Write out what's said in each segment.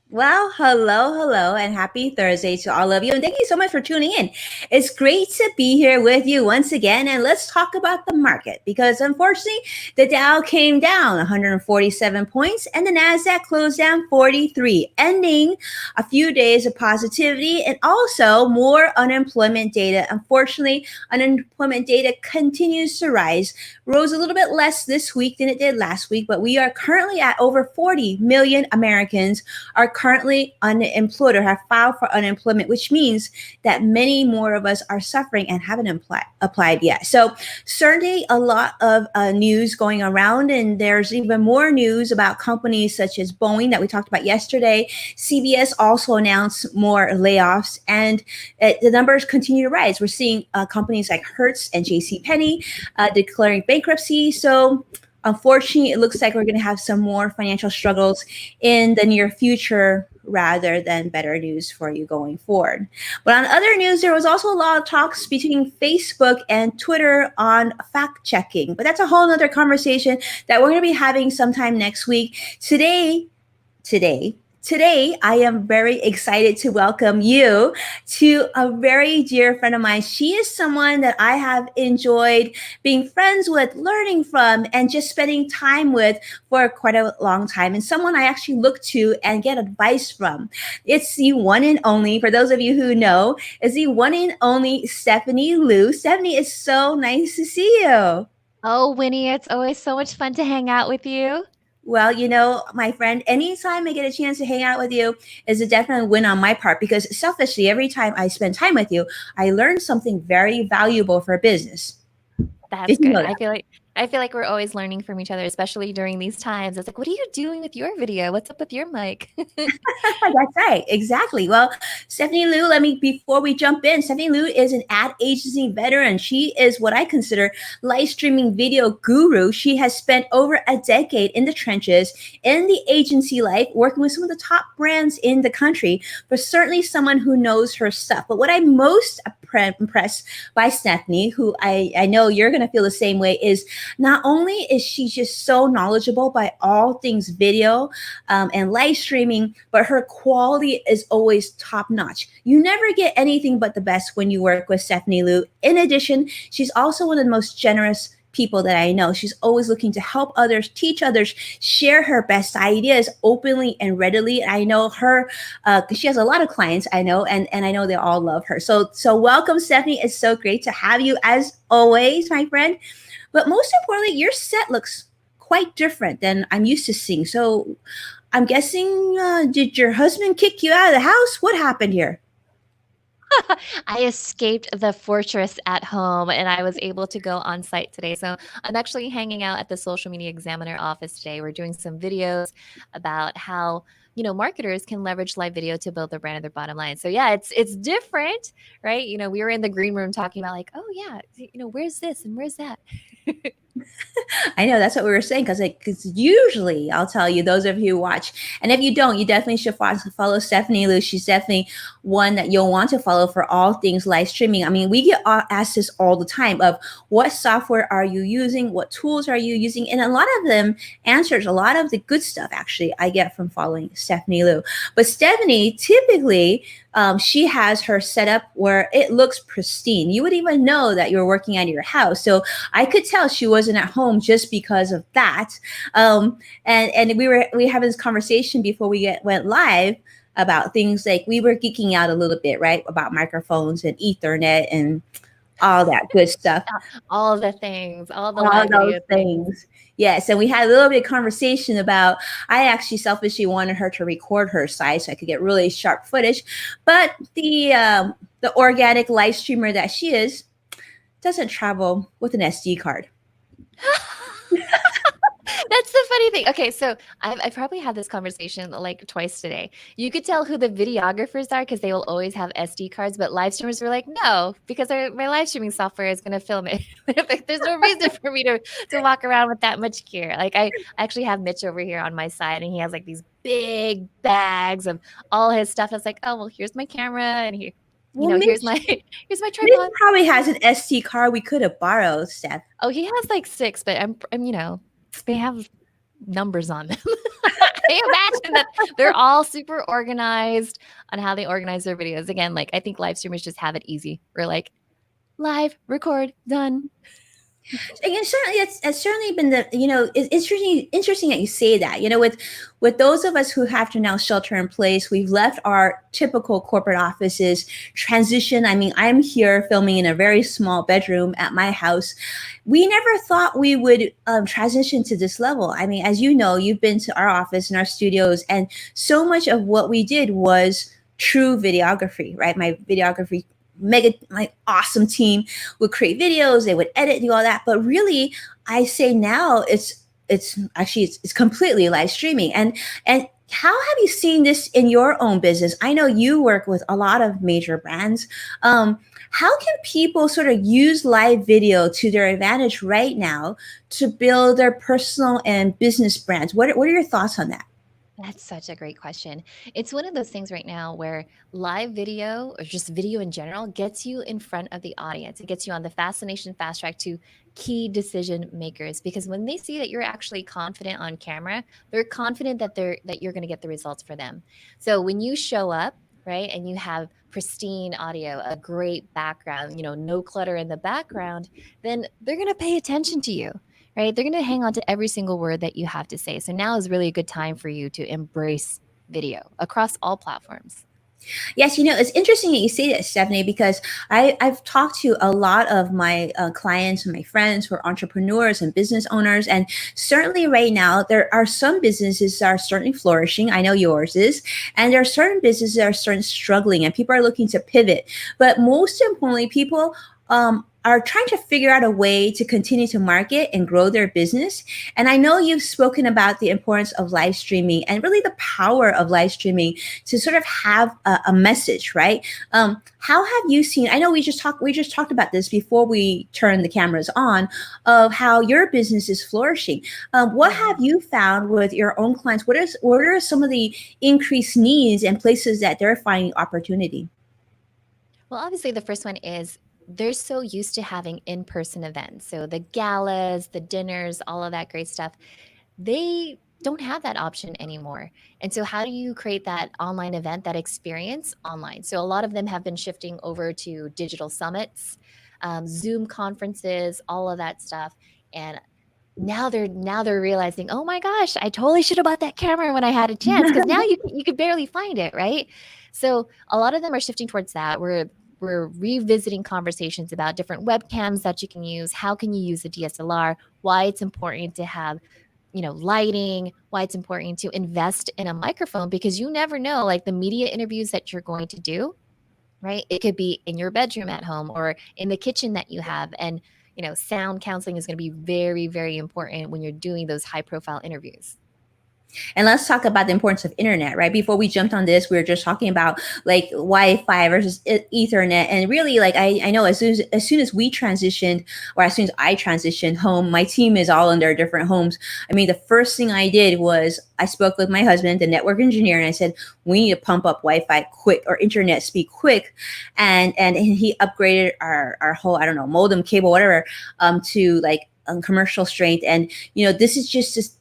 Well, hello, and happy Thursday to all of you. And thank you so much for tuning in. It's great to be here with you once again. And let's talk about the market because unfortunately, the Dow came down 147 points and the NASDAQ closed down 43, ending a few days of positivity and also more unemployment data. Unfortunately, unemployment data continues to rise, rose a little bit less this week than it did last week, but we are currently at over 40 million Americans are currently unemployed or have filed for unemployment, which means that many more of us are suffering and haven't applied yet. So certainly a lot of news going around, and there's even more news about companies such as Boeing that we talked about yesterday. CBS also announced more layoffs, and the numbers continue to rise. We're seeing companies like Hertz and JCPenney declaring bankruptcy. So unfortunately, it looks like we're going to have some more financial struggles in the near future rather than better news for you going forward. But on other news, there was also a lot of talks between Facebook and Twitter on fact checking. But that's a whole other conversation that we're going to be having sometime next week. Today, I am very excited to welcome you to a very dear friend of mine. She is someone that I have enjoyed being friends with, learning from, and just spending time with for quite a long time, and someone I actually look to and get advice from. It's the one and only, for those of you who know, is the one and only Stephanie Liu. Stephanie, it's so nice to see you. Oh, Winnie, it's always so much fun to hang out with you. Well, my friend, anytime I get a chance to hang out with you is a definite win on my part because selfishly, every time I spend time with you, I learn something very valuable for business. That's Did you good. know that? I feel like we're always learning from each other, especially during these times. It's like, what are you doing with your video? What's up with your mic? That's right. Exactly. Well, Stephanie Liu, before we jump in, Stephanie Liu is an ad agency veteran. She is what I consider live streaming video guru. She has spent over a decade in the trenches in the agency life, working with some of the top brands in the country, but certainly someone who knows her stuff. But what I'm most impressed by Stephanie, who I know you're going to feel the same way, is not only is she just so knowledgeable by all things video and live streaming, but her quality is always top notch. You never get anything but the best when you work with Stephanie Liu. In addition, she's also one of the most generous people that I know. She's always looking to help others, teach others, share her best ideas openly and readily. I know her because she has a lot of clients, I know, and I know they all love her. So welcome, Stephanie. It's so great to have you as always, my friend. But most importantly, your set looks quite different than I'm used to seeing. So I'm guessing, did your husband kick you out of the house? What happened here? I escaped the fortress at home and I was able to go on site today. So I'm actually hanging out at the Social Media Examiner office today. We're doing some videos about how marketers can leverage live video to build their brand and their bottom line. So yeah, it's different, right? We were in the green room talking about like, oh yeah, where's this and where's that? I know that's what we were saying because usually I'll tell you, those of you who watch, and if you don't, you definitely should follow Stephanie Liu. She's definitely one that you'll want to follow for all things live streaming. I mean, we get asked this all the time of what software are you using? What tools are you using? And a lot of them answers a lot of the good stuff actually I get from following Stephanie Liu. But Stephanie typically, she has her setup where it looks pristine. You would even know that you're working out of your house. So I could tell she wasn't at home just because of that. And we having this conversation before we went live about things like we were geeking out a little bit, right? About microphones and Ethernet and all that good stuff. All the things, all those things. Yes, and we had a little bit of conversation about, I actually selfishly wanted her to record her side so I could get really sharp footage, but the organic live streamer that she is doesn't travel with an SD card. That's the funny funny thing. Okay, so I've probably had this conversation like twice today. You could tell who the videographers are because they will always have SD cards, but live streamers were like, no, because my live streaming software is going to film it. Like, there's no reason for me to walk around with that much gear. Like I actually have Mitch over here on my side, and he has like these big bags of all his stuff. I was like, oh well, here's my camera, and here, Well, here's my here's my Mitch tripod. probably has an SD card we could have borrowed, Steph. Oh, he has like 6, but I'm they have numbers on them. I imagine that they're all super organized on how they organize their videos. Again, like I think live streamers just have it easy. We're like, live, record, done. And certainly, it's certainly been it's interesting that you say that. With those of us who have to now shelter in place, we've left our typical corporate offices, transition. I mean, I'm here filming in a very small bedroom at my house. We never thought we would transition to this level. I mean, as you know, you've been to our office and our studios, and so much of what we did was true videography, right? My awesome team would create videos, they would edit, do all that. But really, I say now it's completely live streaming. And how have you seen this in your own business? I know you work with a lot of major brands. How can people sort of use live video to their advantage right now to build their personal and business brands? What are your thoughts on that? That's such a great question. It's one of those things right now where live video or just video in general gets you in front of the audience. It gets you on the fascination fast track to key decision makers because when they see that you're actually confident on camera, they're confident that you're going to get the results for them. So when you show up, right, and you have pristine audio, a great background, no clutter in the background, then they're going to pay attention to you, right? They're going to hang on to every single word that you have to say. So now is really a good time for you to embrace video across all platforms. Yes, it's interesting that you say that, Stephanie, because I've talked to a lot of my clients and my friends who are entrepreneurs and business owners. And certainly right now, there are some businesses that are certainly flourishing. I know yours is. And there are certain businesses that are starting struggling and people are looking to pivot. But most importantly, people are trying to figure out a way to continue to market and grow their business. And I know you've spoken about the importance of live streaming and really the power of live streaming to sort of have a message, right? How have you seen? I know we just talked about this before we turned the cameras on, of how your business is flourishing. What have you found with your own clients? What are some of the increased needs and places that they're finding opportunity? Well, obviously, the first one is they're so used to having in-person events. So the galas, the dinners, all of that great stuff, they don't have that option anymore. And so how do you create that online event, that experience online? So a lot of them have been shifting over to digital summits, Zoom conferences, all of that stuff. And now they're realizing, oh my gosh, I totally should have bought that camera when I had a chance because now you could barely find it, right? So a lot of them are shifting towards that. We're revisiting conversations about different webcams that you can use. How can you use a DSLR? Why it's important to have, lighting, why it's important to invest in a microphone because you never know, like the media interviews that you're going to do, right? It could be in your bedroom at home or in the kitchen that you have. And, sound counseling is going to be very, very important when you're doing those high profile interviews. And let's talk about the importance of internet, right? Before we jumped on this, we were just talking about like Wi-Fi versus Ethernet. And really, like I know as soon as we transitioned, or as soon as I transitioned home, my team is all in their different homes. I mean, the first thing I did was I spoke with my husband, the network engineer, and I said, we need to pump up Wi-Fi quick or internet speed quick. And he upgraded our whole, I don't know, modem cable, whatever, to like commercial strength. And, this is just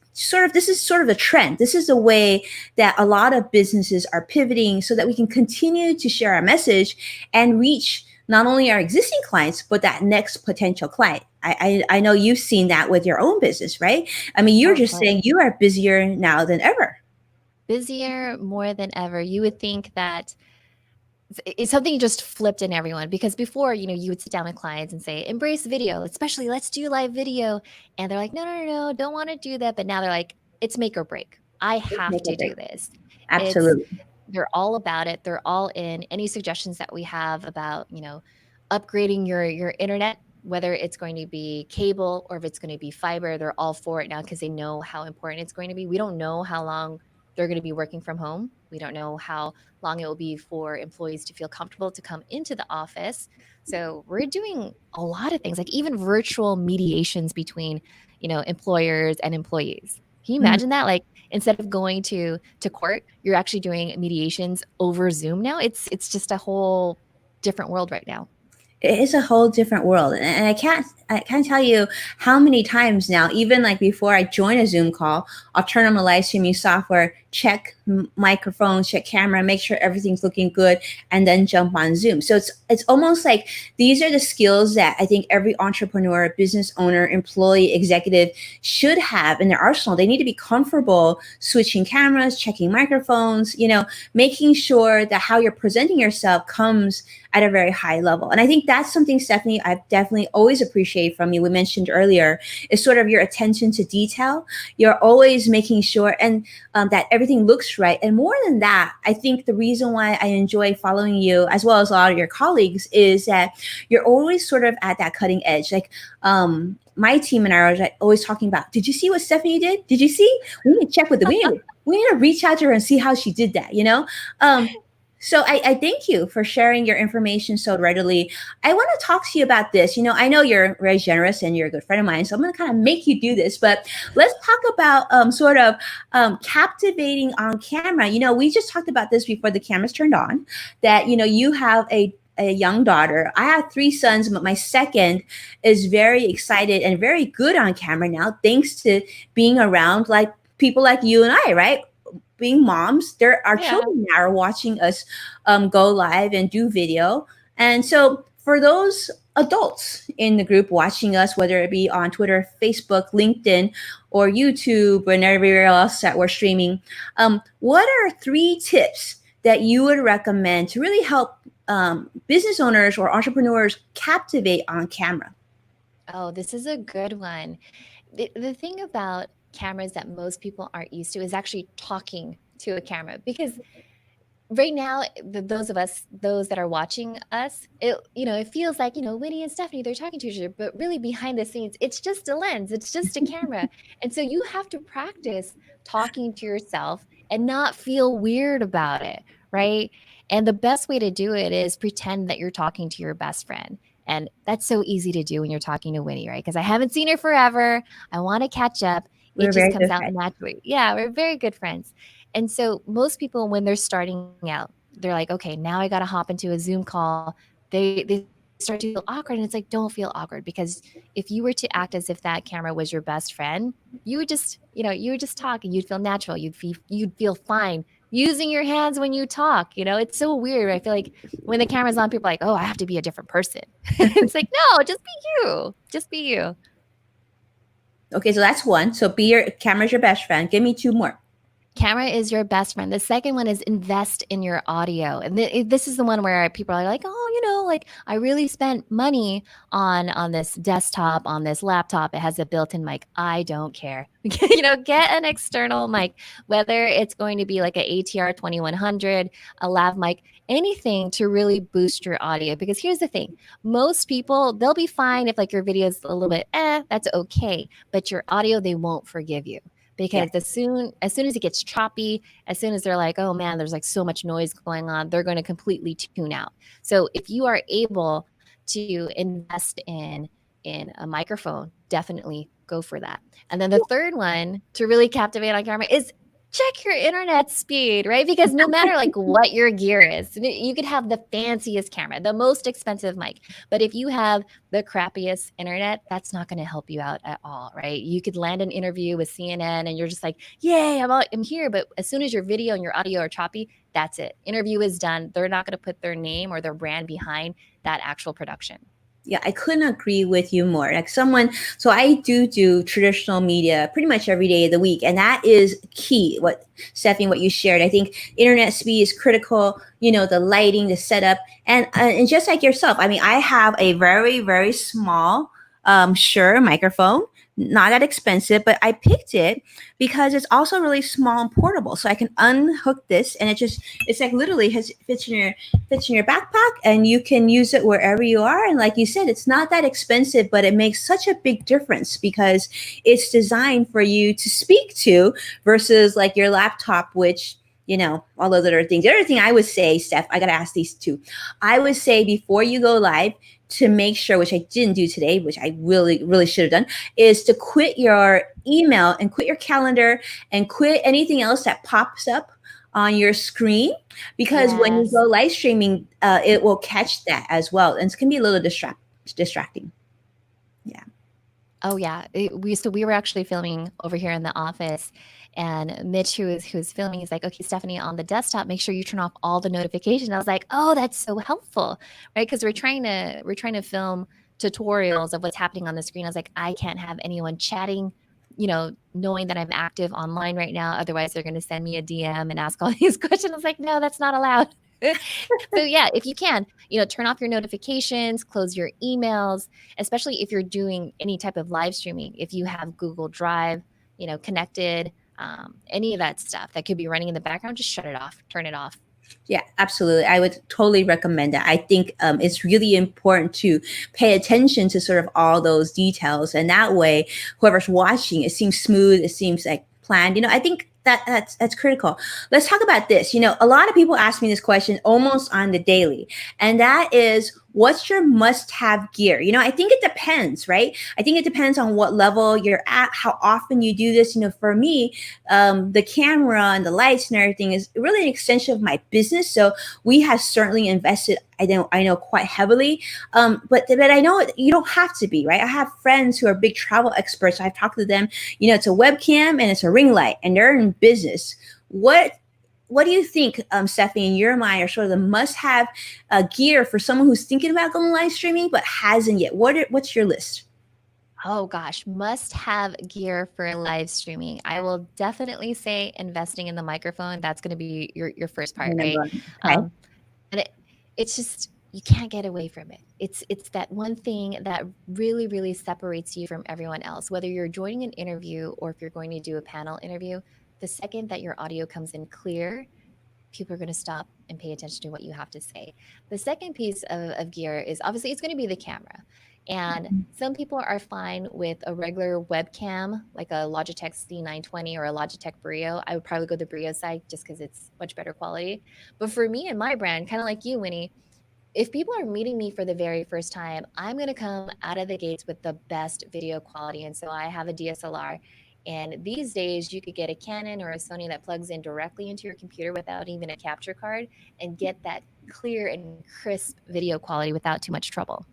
this is sort of a trend. This is a way that a lot of businesses are pivoting so that we can continue to share our message and reach not only our existing clients, but that next potential client. I know you've seen that with your own business, right? I mean, you're just saying you are busier now than ever. Busier more than ever. You would think that it's something just flipped in everyone because before, you would sit down with clients and say, embrace video, especially let's do live video. And they're like, no, don't want to do that. But now they're like, it's make or break. I have to do this. Absolutely. They're all about it. They're all in. Any suggestions that we have about, upgrading your internet whether it's going to be cable or if it's going to be fiber, they're all for it now because they know how important it's going to be. We don't know how long they're going to be working from home. We don't know how long it will be for employees to feel comfortable to come into the office. So we're doing a lot of things, like even virtual mediations between, employers and employees. Can you imagine that? Like instead of going to court, you're actually doing mediations over Zoom now. It's just a whole different world right now. It is a whole different world, and I can't tell you how many times now, even like before I join a Zoom call, I'll turn on the live streaming software, check microphone, check camera, make sure everything's looking good, and then jump on Zoom. So it's almost like these are the skills that I think every entrepreneur, business owner, employee, executive should have in their arsenal. They need to be comfortable switching cameras, checking microphones, making sure that how you're presenting yourself comes at a very high level. And I think that's something, Stephanie, I've definitely always appreciated from you. We mentioned earlier is sort of your attention to detail. You're always making sure and that everything looks right. And more than that, I think the reason why I enjoy following you as well as a lot of your colleagues is that you're always sort of at that cutting edge. Like my team and I are always talking about, did you see what Stephanie did? Did you see? We need to check with the we need to reach out to her and see how she did that, So I thank you for sharing your information so readily. I want to talk to you about this. I know you're very generous and you're a good friend of mine, so I'm going to kind of make you do this. But let's talk about sort of captivating on camera. We just talked about this before the cameras turned on, that, you have a young daughter. I have 3 sons, but my second is very excited and very good on camera now, thanks to being around like people like you and I, right? Being moms, our children now are watching us go live and do video. And so for those adults in the group watching us, whether it be on Twitter, Facebook, LinkedIn, or YouTube, and everywhere else that we're streaming, what are 3 tips that you would recommend to really help business owners or entrepreneurs captivate on camera? Oh, this is a good one. The thing about cameras that most people aren't used to is actually talking to a camera, because right now those that are watching us, it feels like, Winnie and Stephanie, they're talking to each other, but really behind the scenes it's just a lens, it's just a camera. And so you have to practice talking to yourself and not feel weird about it, right? And the best way to do it is pretend that you're talking to your best friend. And that's so easy to do when you're talking to Winnie, right? Because I haven't seen her forever, I want to catch up. It We're just very comes good out friends. naturally. Yeah, we're very good friends. And so most people, when they're starting out, they're like, okay, now I got to hop into a Zoom call. They start to feel awkward. And it's like, don't feel awkward, because if you were to act as if that camera was your best friend, you would just talk and you'd feel natural. You'd feel fine using your hands when you talk. It's so weird. I feel like when the camera's on, people are like, oh, I have to be a different person. It's like, no, just be you. Just be you. Okay, so that's one. So camera's your best friend. Give me 2 more. Camera is your best friend. The second one is invest in your audio. And this is the one where people are like, oh, like I really spent money on this desktop, on this laptop. It has a built-in mic. I don't care. Get an external mic, whether it's going to be like an ATR 2100, a lav mic, anything to really boost your audio. Because here's the thing. Most people, they'll be fine if like your video is a little bit, that's okay. But your audio, they won't forgive you. Yeah. Because as soon as it gets choppy, as soon as they're like, oh man, there's like so much noise going on, they're going to completely tune out. So if you are able to invest in a microphone, definitely go for that. And then the third one to really captivate on camera is check your internet speed, right? Because no matter like what your gear is, you could have the fanciest camera, the most expensive mic, but if you have the crappiest internet, that's not going to help you out at all, right? You could land an interview with CNN and you're just like, yay, I'm here. But as soon as your video and your audio are choppy, that's it. Interview is done. They're not going to put their name or their brand behind that actual production. Yeah, I couldn't agree with you more. So I do traditional media pretty much every day of the week. And that is key. Stephanie, what you shared, I think internet speed is critical, the lighting, the setup. And just like yourself, I mean, I have a very, very small, Shure microphone not that expensive, but I picked it because it's also really small and portable. So I can unhook this, and it's like literally fits in your backpack, and you can use it wherever you are. And like you said, it's not that expensive, but it makes such a big difference because it's designed for you to speak to versus like your laptop, which all those other things. The other thing I would say, Steph, I got to ask these two. I would say before you go live, to make sure, which I didn't do today, which I really, really should have done, is to quit your email and quit your calendar and quit anything else that pops up on your screen, because when you go Yes. live streaming, it will catch that as well, and it can be a little distracting. Yeah. Oh yeah, we were actually filming over here in the office, and Mitch, who was filming, he's like, "Okay, Stephanie, on the desktop, make sure you turn off all the notifications." I was like, "Oh, that's so helpful, right?" Because we're trying to film tutorials of what's happening on the screen. I was like, I can't have anyone chatting, knowing that I'm active online right now. Otherwise, they're going to send me a DM and ask all these questions. I was like, no, that's not allowed. So yeah, if you can, turn off your notifications, close your emails, especially if you're doing any type of live streaming. If you have Google Drive, connected, any of that stuff that could be running in the background, just shut it off, turn it off. Yeah, absolutely. I would totally recommend that. I think it's really important to pay attention to sort of all those details, and that way, whoever's watching, it seems smooth. It seems like planned. I think that's critical. Let's talk about this. A lot of people ask me this question almost on the daily, and that is, what's your must-have gear? I think it depends, right? I think it depends on what level you're at, how often you do this. For me, the camera and the lights and everything is really an extension of my business. So we have certainly invested, I know quite heavily. But I know you don't have to be, right? I have friends who are big travel experts. So I've talked to them. It's a webcam and it's a ring light, and they're in business. What do you think, Stephanie, in your mind, are sort of the must-have gear for someone who's thinking about going live streaming but hasn't yet? What's your list? Oh gosh, must have gear for live streaming. I will definitely say investing in the microphone. That's going to be your first part, Number right? one. Okay. Um, and it's just, you can't get away from it. It's that one thing that really, really separates you from everyone else. Whether you're joining an interview or if you're going to do a panel interview, the second that your audio comes in clear, people are going to stop and pay attention to what you have to say. The second piece of gear is obviously it's going to be the camera. And some people are fine with a regular webcam, like a Logitech C920 or a Logitech Brio. I would probably go the Brio side just because it's much better quality. But for me and my brand, kind of like you, Winnie, if people are meeting me for the very first time, I'm going to come out of the gates with the best video quality. And so I have a DSLR. And these days, you could get a Canon or a Sony that plugs in directly into your computer without even a capture card and get that clear and crisp video quality without too much trouble.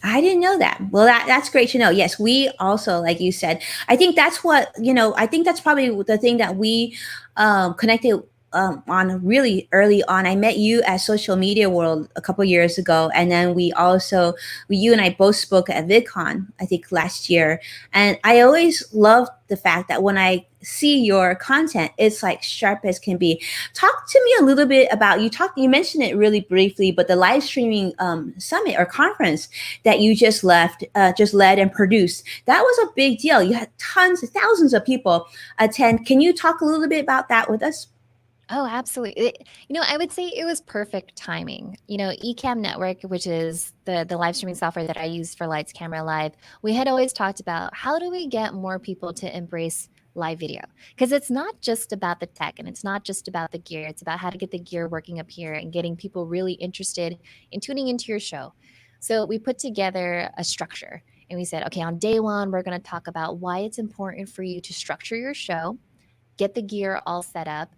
I didn't know that. Well, that's great to know. Yes, we also, like you said, I think that's what, I think that's probably the thing that we connected on really early on. I met you at Social Media World a couple years ago. And then you and I both spoke at VidCon, I think last year. And I always loved the fact that when I see your content, it's like sharp as can be. Talk to me a little bit about, you mentioned it really briefly, but the live streaming summit or conference that you just led and produced, that was a big deal. You had thousands of people attend. Can you talk a little bit about that with us? Oh, absolutely. I would say it was perfect timing. Ecamm Network, which is the live streaming software that I use for Lights Camera Live, we had always talked about how do we get more people to embrace live video? Because it's not just about the tech and it's not just about the gear. It's about how to get the gear working up here and getting people really interested in tuning into your show. So we put together a structure and we said, okay, on day one, we're going to talk about why it's important for you to structure your show, get the gear all set up.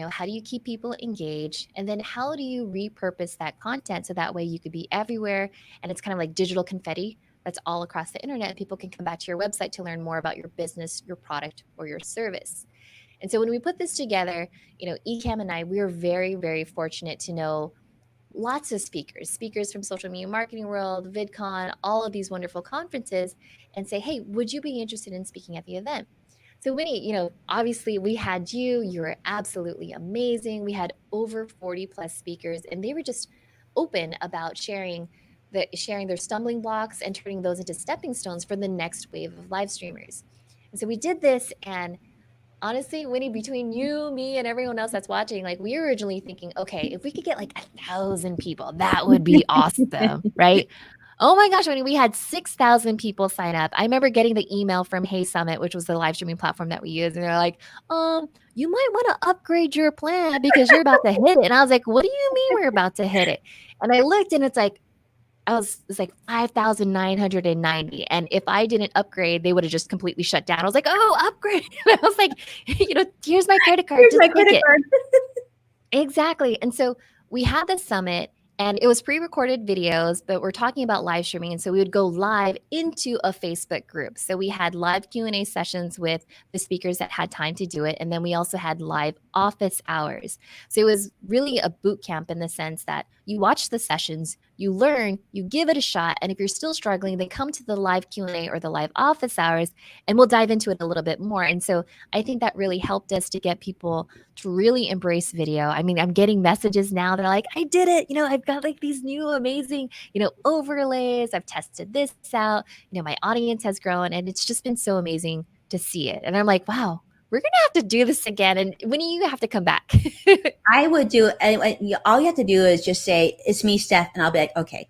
How do you keep people engaged? And then how do you repurpose that content so that way you could be everywhere and it's kind of like digital confetti that's all across the internet. People can come back to your website to learn more about your business, your product, or your service. And so when we put this together, Ecamm and I, we are very, very fortunate to know lots of speakers from social media marketing world, VidCon, all of these wonderful conferences, and say, hey, would you be interested in speaking at the event? So Winnie, obviously we had you. You were absolutely amazing. We had over 40 plus speakers, and they were just open about sharing sharing their stumbling blocks and turning those into stepping stones for the next wave of live streamers. And so we did this, and honestly, Winnie, between you, me, and everyone else that's watching, like we were originally thinking, okay, if we could get like 1,000 people, that would be awesome, right? Oh my gosh, Winnie, we had 6,000 people sign up. I remember getting the email from Hey Summit, which was the live streaming platform that we use, and they're like, you might want to upgrade your plan because you're about to hit it. And I was like, what do you mean we're about to hit it? And I looked, and it's like 5,990. And if I didn't upgrade, they would have just completely shut down. I was like, oh, upgrade. I was like, here's my credit card. Here's Just my take credit it. card. Exactly. And so we had the summit, and it was pre-recorded videos, but we're talking about live streaming. And so we would go live into a Facebook group. So we had live Q&A sessions with the speakers that had time to do it. And then we also had live office hours. So it was really a boot camp in the sense that you watch the sessions, you learn, you give it a shot. And if you're still struggling, then come to the live Q&A or the live office hours, and we'll dive into it a little bit more. And so I think that really helped us to get people to really embrace video. I mean, I'm getting messages now. They're like, I did it. I've got like these new amazing, overlays. I've tested this out. My audience has grown, and it's just been so amazing to see it. And I'm like, wow, we're going to have to do this again. And Winnie, you have to come back. I would do, all you have to do is just say, it's me, Steph, and I'll be like, okay.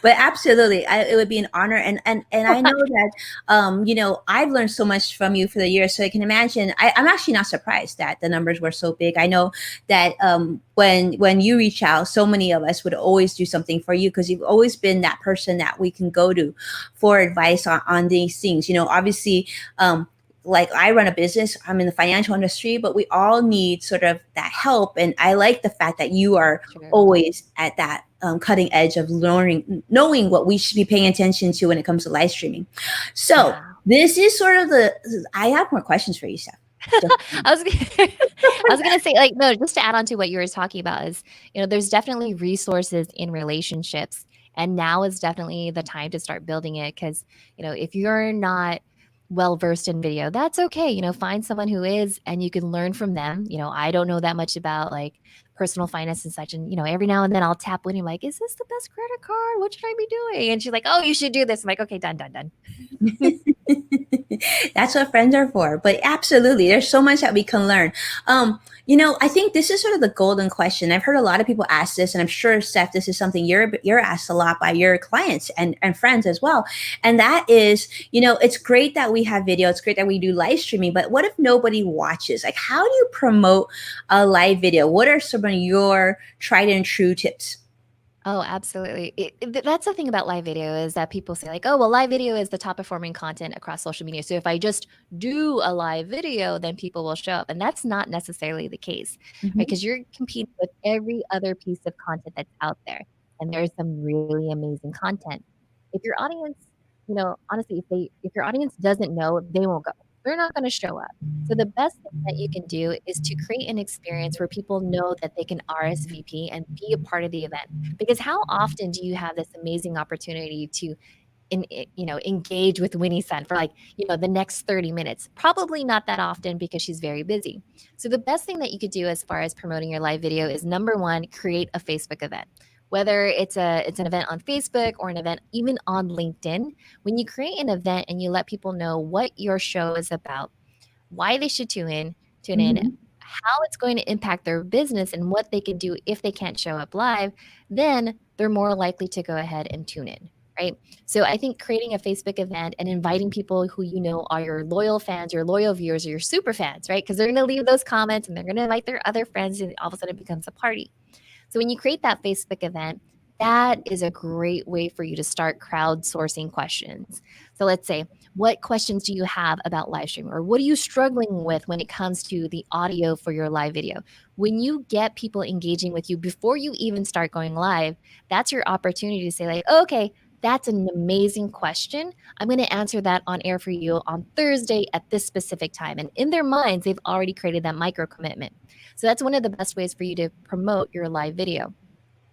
But absolutely, it would be an honor. And I know that, I've learned so much from you for the years. So I can imagine, I'm actually not surprised that the numbers were so big. I know that when you reach out, so many of us would always do something for you because you've always been that person that we can go to for advice on these things. Obviously, like I run a business, I'm in the financial industry, but we all need sort of that help. And I like the fact that you are Sure. always at that cutting edge of knowing what we should be paying attention to when it comes to live streaming. So Yeah. this is sort of I have more questions for you, Steph. I was I was gonna say, like, no, just to add on to what you were talking about is, there's definitely resources in relationships, and now is definitely the time to start building it. Because if you're not well versed in video, that's okay. Find someone who is, and you can learn from them. I don't know that much about like personal finance and such, and every now and then I'll tap Winnie, like, is this the best credit card? What should I be doing? And she's like, oh, you should do this. I'm like, okay, done, done, done. That's what friends are for. But absolutely, there's so much that we can learn. I think this is sort of the golden question. I've heard a lot of people ask this, and I'm sure, Steph, this is something you're asked a lot by your clients and friends as well. And that is, it's great that we have video. It's great that we do live streaming. But what if nobody watches? Like, how do you promote a live video? What are some of your tried and true tips? Oh, absolutely. That's the thing about live video is that people say like, oh, well, live video is the top performing content across social media. So if I just do a live video, then people will show up. And that's not necessarily the case, right? Mhm. Because you're competing with every other piece of content that's out there. And there's some really amazing content. If your audience, honestly, if your audience doesn't know, they won't go. They're not going to show up. So the best thing that you can do is to create an experience where people know that they can RSVP and be a part of the event. Because how often do you have this amazing opportunity to engage with Winnie Sun for like, the next 30 minutes? Probably not that often because she's very busy. So the best thing that you could do as far as promoting your live video is, number one, create a Facebook event. Whether it's an event on Facebook or an event even on LinkedIn, when you create an event and you let people know what your show is about, why they should tune in, Mhm. how it's going to impact their business and what they can do if they can't show up live, then they're more likely to go ahead and tune in, right? So I think creating a Facebook event and inviting people who are your loyal fans, your loyal viewers, or your super fans, right? Because they're going to leave those comments and they're going to invite their other friends, and all of a sudden it becomes a party. So when you create that Facebook event, that is a great way for you to start crowdsourcing questions. So let's say, what questions do you have about live streaming? Or what are you struggling with when it comes to the audio for your live video? When you get people engaging with you before you even start going live, that's your opportunity to say like, oh, okay, that's an amazing question. I'm going to answer that on air for you on Thursday at this specific time. And in their minds, they've already created that micro commitment. So that's one of the best ways for you to promote your live video.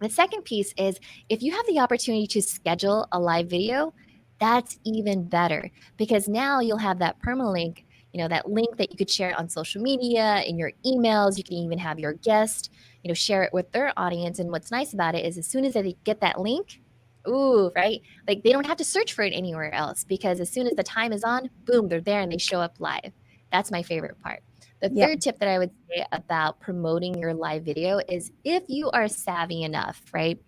The second piece is, if you have the opportunity to schedule a live video, that's even better, because now you'll have that permalink, that link that you could share on social media, in your emails. You can even have your guest, share it with their audience. And what's nice about it is, as soon as they get that link, Ooh, right? Like they don't have to search for it anywhere else because as soon as the time is on, boom, they're there and they show up live. That's my favorite part. The Yeah. third tip that I would say about promoting your live video is if you are savvy enough, right?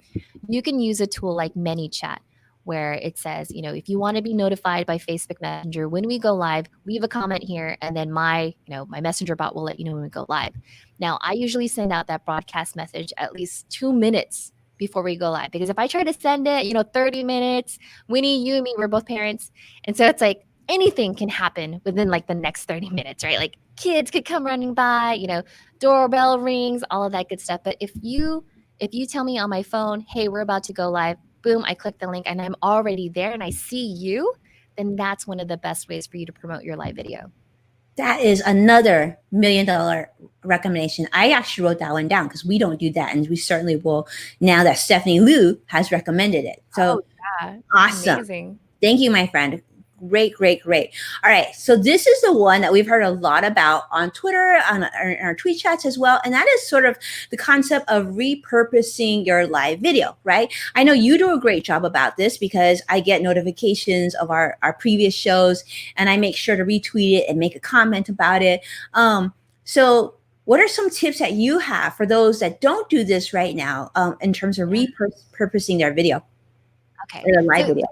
You can use a tool like ManyChat where it says, if you want to be notified by Facebook Messenger when we go live, leave a comment here and then my messenger bot will let you know when we go live. Now, I usually send out that broadcast message at least 2 minutes before we go live because if I try to send it, 30 minutes, Winnie, you and me, we're both parents. And so it's like anything can happen within like the next 30 minutes, right? Like kids could come running by, doorbell rings, all of that good stuff. But if you tell me on my phone, hey, we're about to go live, boom, I click the link and I'm already there and I see you, then that's one of the best ways for you to promote your live video. That is another $1 million recommendation. I actually wrote that one down because we don't do that. And we certainly will now that Stephanie Liu has recommended it. So Yeah, awesome. amazing. Thank you, my friend. Great, great, great. All right. So this is the one that we've heard a lot about on Twitter, on our tweet chats as well. And that is sort of the concept of repurposing your live video, right? I know you do a great job about this because I get notifications of our previous shows and I make sure to retweet it and make a comment about it. So what are some tips that you have for those that don't do this right now in terms of repurposing their video Okay. or their live So video?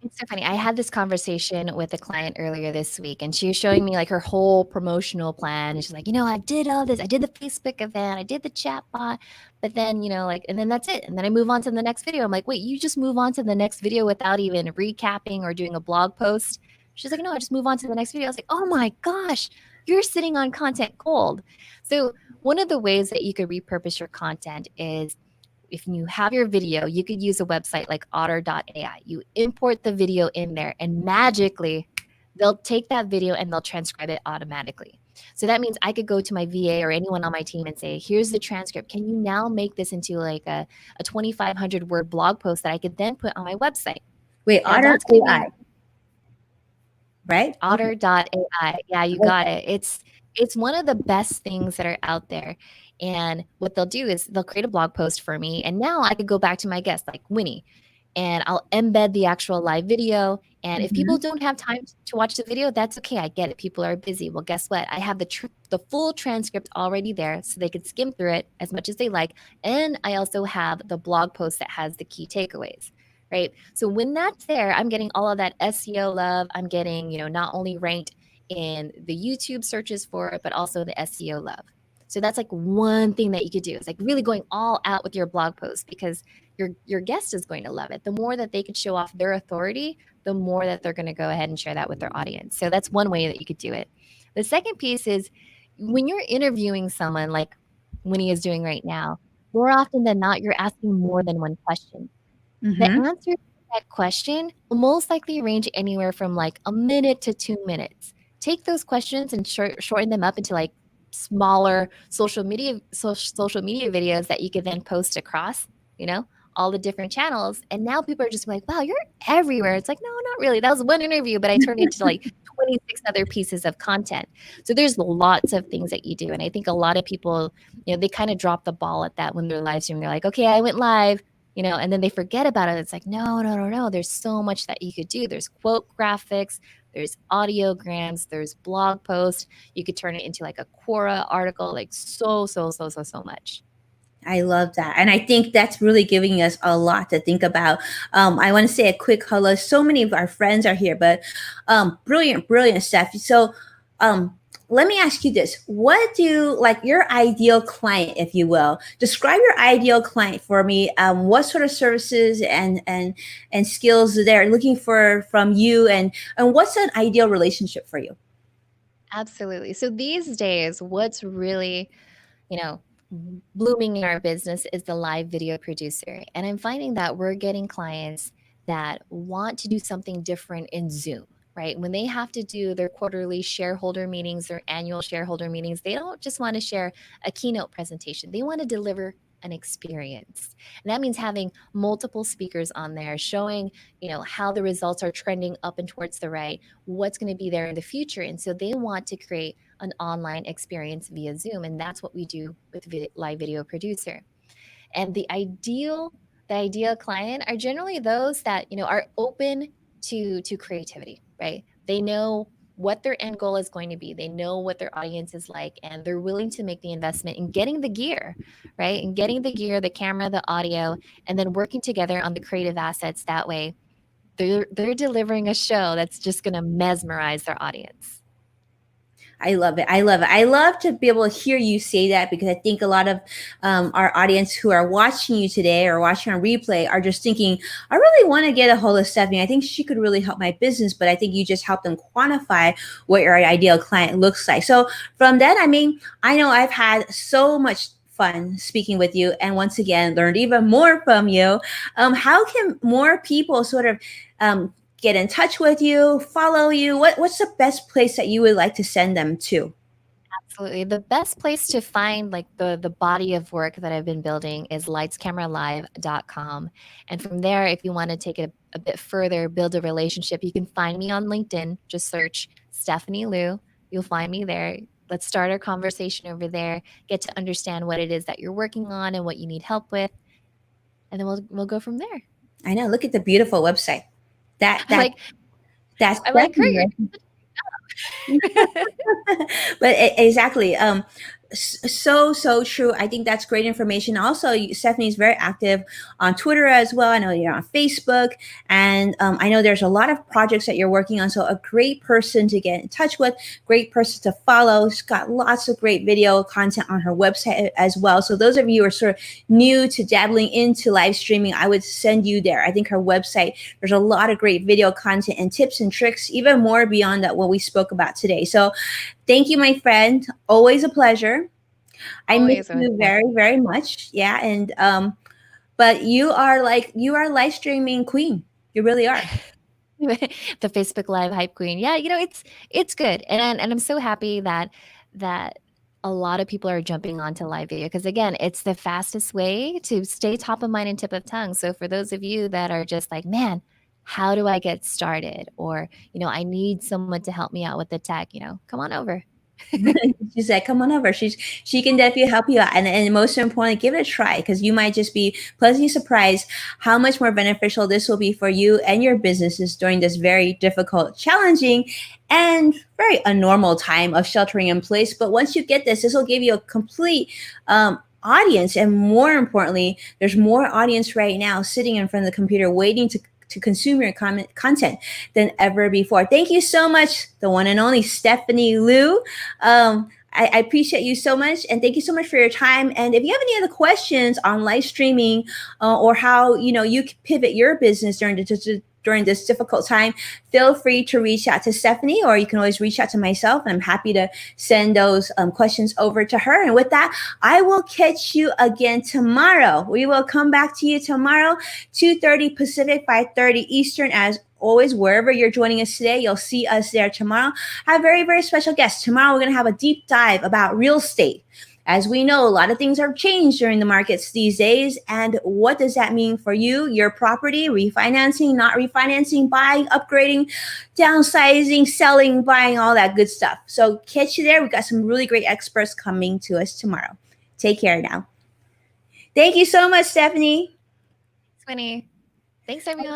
it's so funny. I had this conversation with a client earlier this week, and she was showing me like her whole promotional plan. And she's like, I did all this. I did the Facebook event. I did the chat bot. But then, and then that's it. And then I move on to the next video. I'm like, wait, you just move on to the next video without even recapping or doing a blog post? She's like, no, I just move on to the next video. I was like, oh my gosh, you're sitting on content gold. So one of the ways that you could repurpose your content is if you have your video, you could use a website like otter.ai. You import the video in there and magically they'll take that video and they'll transcribe it automatically. So that means I could go to my VA or anyone on my team and say, here's the transcript. Can you now make this into like a 2,500 word blog post that I could then put on my website? Wait, Now Otter that's going to be AI, right? otter.ai. Yeah, you got it. It's one of the best things that are out there. And what they'll do is they'll create a blog post for me. And now I could go back to my guest, like Winnie, and I'll embed the actual live video. And if people Mhm. don't have time to watch the video, that's okay. I get it. People are busy. Well, guess what? I have the full transcript already there so they could skim through it as much as they like. And I also have the blog post that has the key takeaways. Right. So when that's there, I'm getting all of that SEO love. I'm getting, not only ranked in the YouTube searches for it, but also the SEO love. So that's like one thing that you could do. It's like really going all out with your blog post because your guest is going to love it. The more that they could show off their authority, the more that they're going to go ahead and share that with their audience. So that's one way that you could do it. The second piece is when you're interviewing someone like Winnie is doing right now, more often than not, you're asking more than one question. The Mhm. answer to that question will most likely range anywhere from like a minute to 2 minutes. Take those questions and shorten them up into like smaller social media videos that you could then post across, you know, all the different channels. And now people are just like, wow, you're everywhere. It's like, no, not really. That was one interview, but I turned it into like 26 other pieces of content. So there's lots of things that you do. And I think a lot of people, they kind of drop the ball at that when they're live streaming. They're like, okay, I went live, and then they forget about it. It's like, no, no, no, no. There's so much that you could do. There's quote graphics, there's audiograms, there's blog posts. You could turn it into like a Quora article, like so much. I love that. And I think that's really giving us a lot to think about. I want to say a quick hello. So many of our friends are here, but brilliant, brilliant stuff. So let me ask you this. What do like your ideal client, if you will, describe your ideal client for me. What sort of services and skills they're looking for from you and what's an ideal relationship for you? Absolutely. So these days, what's really, you know, blooming in our business is the live video producer. And I'm finding that we're getting clients that want to do something different in Zoom, right? When they have to do their quarterly shareholder meetings, their annual shareholder meetings, they don't just want to share a keynote presentation. They want to deliver an experience. And that means having multiple speakers on there showing, how the results are trending up and towards the right, what's going to be there in the future. And so they want to create an online experience via Zoom. And that's what we do with Live Video Producer. And the ideal The ideal client are generally those that, are open to creativity, right? They know what their end goal is going to be. They know what their audience is like, and they're willing to make the investment in getting the gear, right? And getting the gear, the camera, the audio, and then working together on the creative assets. That way, they're delivering a show that's just going to mesmerize their audience. I love it. I love it. I love to be able to hear you say that, because I think a lot of our audience who are watching you today or watching on replay are just thinking, I really want to get a hold of Stephanie. I think she could really help my business, but I think you just help them quantify what your ideal client looks like. So from that, I mean, I know I've had so much fun speaking with you, and once again learned even more from you. How can more people sort of get in touch with you, follow you? What's the best place that you would like to send them to? Absolutely. The best place to find like the body of work that I've been building is lightscameralive.com. And from there, if you want to take it a bit further, build a relationship, you can find me on LinkedIn. Just search Stephanie Liu. You'll find me there. Let's start our conversation over there, get to understand what it is that you're working on and what you need help with. And then we'll go from there. I know. Look at the beautiful website. That I'm that like, that's I'm like, Kurt, you're definitely. But exactly, so true. I think that's great information. Also, Stephanie's very active on Twitter as well. I know you're on Facebook, and I know there's a lot of projects that you're working on. So a great person to get in touch with, great person to follow. She's got lots of great video content on her website as well. So those of you who are sort of new to dabbling into live streaming, I would send you there. I think her website, there's a lot of great video content and tips and tricks, even more beyond that what we spoke about today. So thank you, my friend. Always a pleasure. I miss always you a very, very much. Yeah. And but you are live streaming queen. You really are. the Facebook Live hype queen. Yeah, it's good, and I'm so happy that a lot of people are jumping onto live video because again, it's the fastest way to stay top of mind and tip of tongue. So for those of you that are just like, man, how do I get started? Or I need someone to help me out with the tech. Come on over. She said, "Come on over." She can definitely help you out, and most importantly, give it a try, because you might just be pleasantly surprised how much more beneficial this will be for you and your businesses during this very difficult, challenging, and very abnormal time of sheltering in place. But once you get this will give you a complete audience, and more importantly, there's more audience right now sitting in front of the computer waiting to consume your content than ever before. Thank you so much, the one and only Stephanie Liu. I appreciate you so much, and thank you so much for your time. And if you have any other questions on live streaming or how you can pivot your business during this difficult time, feel free to reach out to Stephanie, or you can always reach out to myself. I'm happy to send those questions over to her. And with that, I will catch you again tomorrow. We will come back to you tomorrow, 2:30 Pacific, 5:30 Eastern. As always, wherever you're joining us today, you'll see us there tomorrow. I have a very, very special guest. Tomorrow, we're going to have a deep dive about real estate. As we know, a lot of things have changed during the markets these days. And what does that mean for you, your property, refinancing, not refinancing, buying, upgrading, downsizing, selling, buying, all that good stuff. So catch you there. We've got some really great experts coming to us tomorrow. Take care now. Thank you so much, Stephanie. Thanks, Winnie. Thanks, everyone.